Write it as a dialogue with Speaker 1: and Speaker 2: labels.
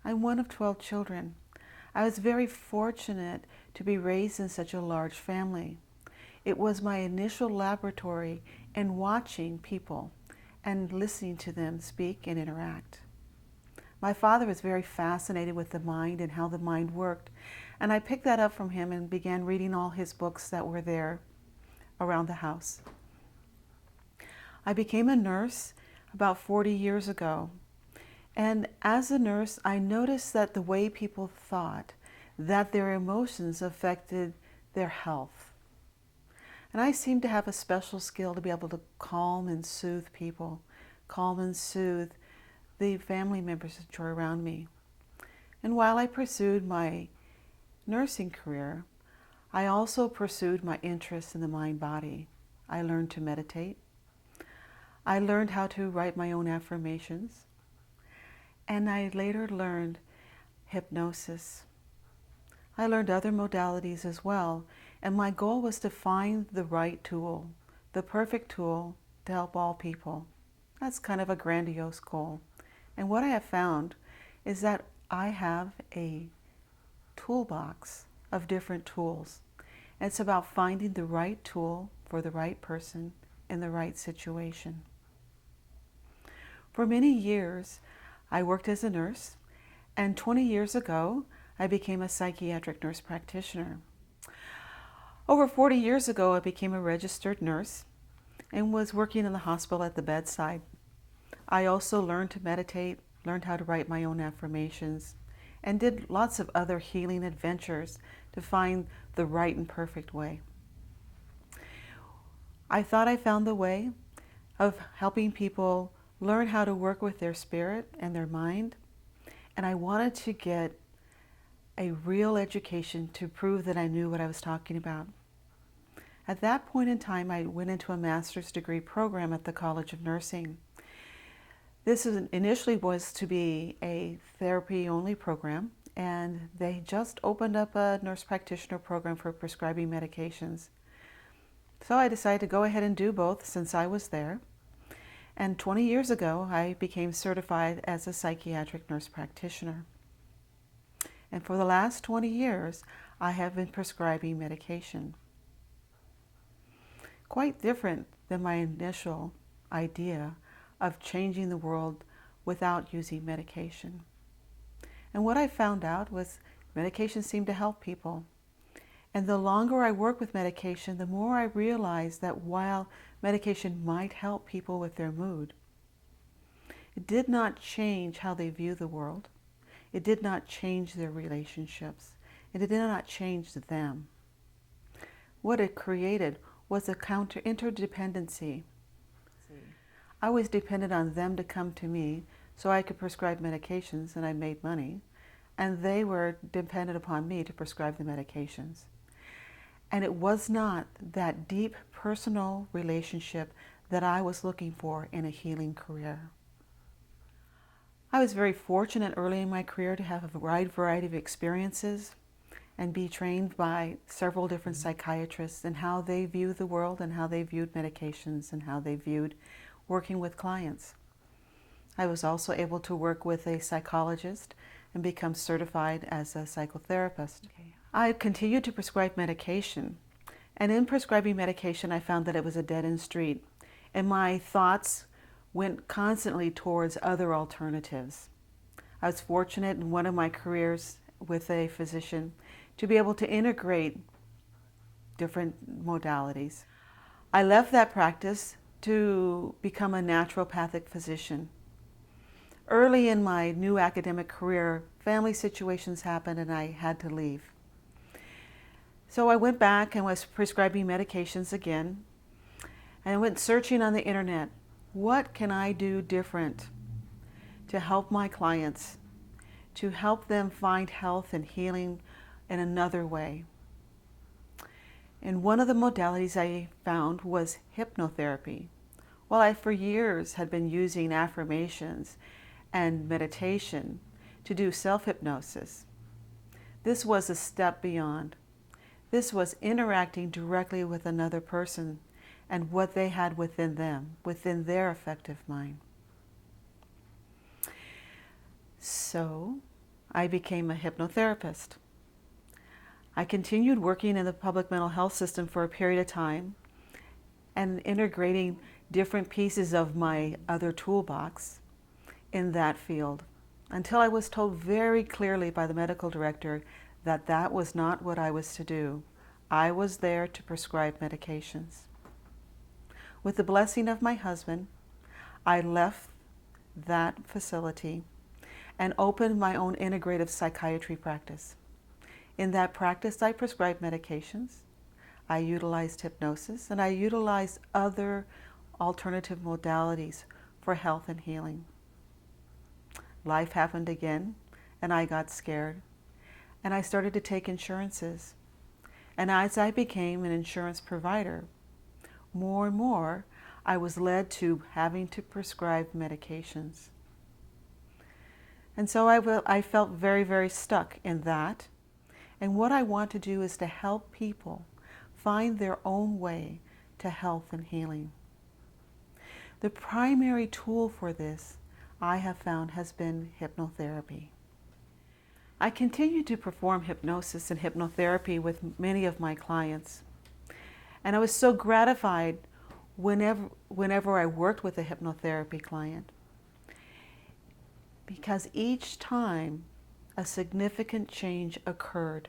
Speaker 1: I'm one of 12 children. I was very fortunate to be raised in such a large family. It was my initial laboratory in watching people and listening to them speak and interact. My father was very fascinated with the mind and how the mind worked, and I picked that up from him and began reading all his books that were there around the house. I became a nurse about 40 years ago, and as a nurse, I noticed that the way people thought, that their emotions affected their health. And I seemed to have a special skill to be able to calm and soothe people, calm and soothe the family members that were around me. And while I pursued my nursing career, I also pursued my interest in the mind-body. I learned to meditate. I learned how to write my own affirmations. And I later learned hypnosis. I learned other modalities as well, and my goal was to find the right tool, the perfect tool to help all people. That's kind of a grandiose goal. And what I have found is that I have a toolbox of different tools. And it's about finding the right tool for the right person in the right situation. For many years, I worked as a nurse, and 20 years ago, I became a psychiatric nurse practitioner. Over 40 years ago, I became a registered nurse and was working in the hospital at the bedside. I also learned to meditate, learned how to write my own affirmations, and did lots of other healing adventures to find the right and perfect way. I thought I found the way of helping people learn how to work with their spirit and their mind, and I wanted to get a real education to prove that I knew what I was talking about. At that point in time, I went into a master's degree program at the College of Nursing. This initially was to be a therapy-only program, and they just opened up a nurse practitioner program for prescribing medications. So I decided to go ahead and do both since I was there. And 20 years ago, I became certified as a psychiatric nurse practitioner. And for the last 20 years, I have been prescribing medication. Quite different than my initial idea of changing the world without using medication. And what I found out was medication seemed to help people. And the longer I work with medication, the more I realized that while medication might help people with their mood, it did not change how they view the world. It did not change their relationships. It did not change them. What it created was a interdependency. I was dependent on them to come to me so I could prescribe medications and I made money, and they were dependent upon me to prescribe the medications. And it was not that deep personal relationship that I was looking for in a healing career. I was very fortunate early in my career to have a wide variety of experiences and be trained by several different psychiatrists in how they view the world and how they viewed medications and how they viewed working with clients. I was also able to work with a psychologist and become certified as a psychotherapist. I continued to prescribe medication, and in prescribing medication I found that it was a dead-end street, and my thoughts went constantly towards other alternatives. I was fortunate in one of my careers with a physician to be able to integrate different modalities. I left that practice to become a naturopathic physician. Early in my new academic career, family situations happened and I had to leave. So I went back and was prescribing medications again, and I went searching on the internet. What can I do different to help my clients, to help them find health and healing in another way? And one of the modalities I found was hypnotherapy. Well, I for years had been using affirmations and meditation to do self-hypnosis. This was a step beyond. This was interacting directly with another person and what they had within them, within their affective mind. So I became a hypnotherapist. I continued working in the public mental health system for a period of time and integrating different pieces of my other toolbox in that field until I was told very clearly by the medical director that that was not what I was to do. I was there to prescribe medications. With the blessing of my husband, I left that facility and opened my own integrative psychiatry practice. In that practice, I prescribed medications, I utilized hypnosis, and I utilized other alternative modalities for health and healing. Life happened again, and I got scared, and I started to take insurances. And as I became an insurance provider, more and more, I was led to having to prescribe medications. And so I felt very, very stuck in that. And what I want to do is to help people find their own way to health and healing. The primary tool for this, I have found, has been hypnotherapy. I continue to perform hypnosis and hypnotherapy with many of my clients. And I was so gratified whenever I worked with a hypnotherapy client, because each time a significant change occurred.